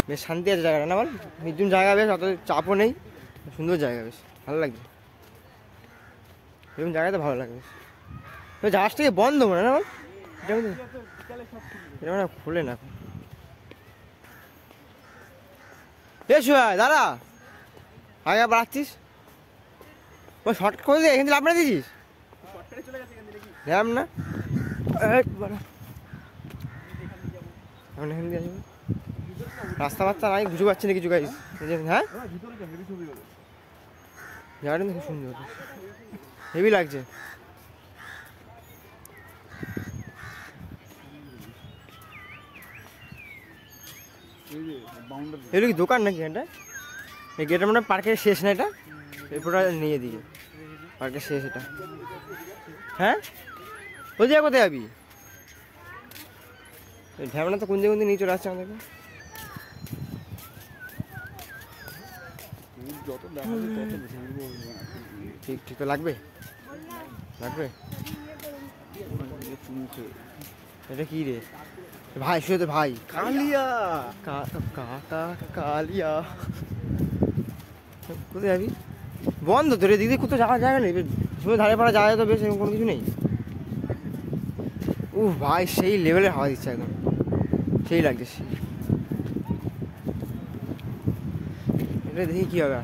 বেশ শান্তি আছে জায়গাটা না বল, নির্জন জায়গা, বেশ অত চাপও নেই, সুন্দর জায়গা, বেশ ভালো লাগছে। এরকম জায়গাতে ভালো লাগে বেশ। জাহাজ থেকে বন্ধ মনে না বল, এটা মানে খোলে না। এসো দাদা, আগে বাড়াচ্ছিস ও শর্ট করে দিয়ে এখান থেকে আপনার দিয়েছিস না এখান দিয়ে আসবো। রাস্তা বাস্তা নাই, বুঝতে পারছি না কিছু গাইস। হ্যাঁ জায়গাটা খুব সুন্দর, হেভি লাগছে। এগুলো কি দোকান নাকি এটা? এই গেটের মানে পার্কের শেষ না এটা, এরপরে নিয়ে দিকে পার্কের শেষ এটা। হ্যাঁ ওই জায়গা কোথায় যাবি? ঢ্যাবনা তো কোন জায়গায় নিয়ে চলে আসছে আমাদেরকে। ঠিক ঠিক তো লাগবে লাগবে। এটা কি রে ভাই? শুয়ে তো ভাই কালিয়া কালিয়া। কোথায় যাবি? বন্ধ তো রে দিদি, কোথাও যাওয়া জায়গা নেই, শুধু ধারে পাড়া যাওয়া তো বেশ, এরকম কোনো কিছু নেই। ভাই সেই লেভেলের হাওয়া দিচ্ছে, একদম সেই লাগছে। এটা দেখি কী হবে।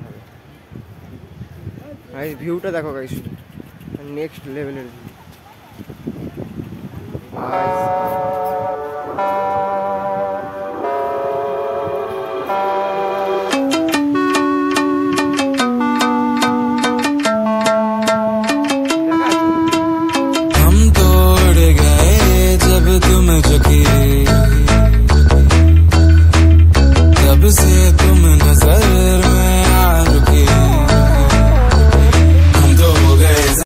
আর ভিউটা দেখো গাইস, নেক্সট লেভেলের ভিউ। हम तोड़ गए जब तुम झुकी, तब से तुम नजर में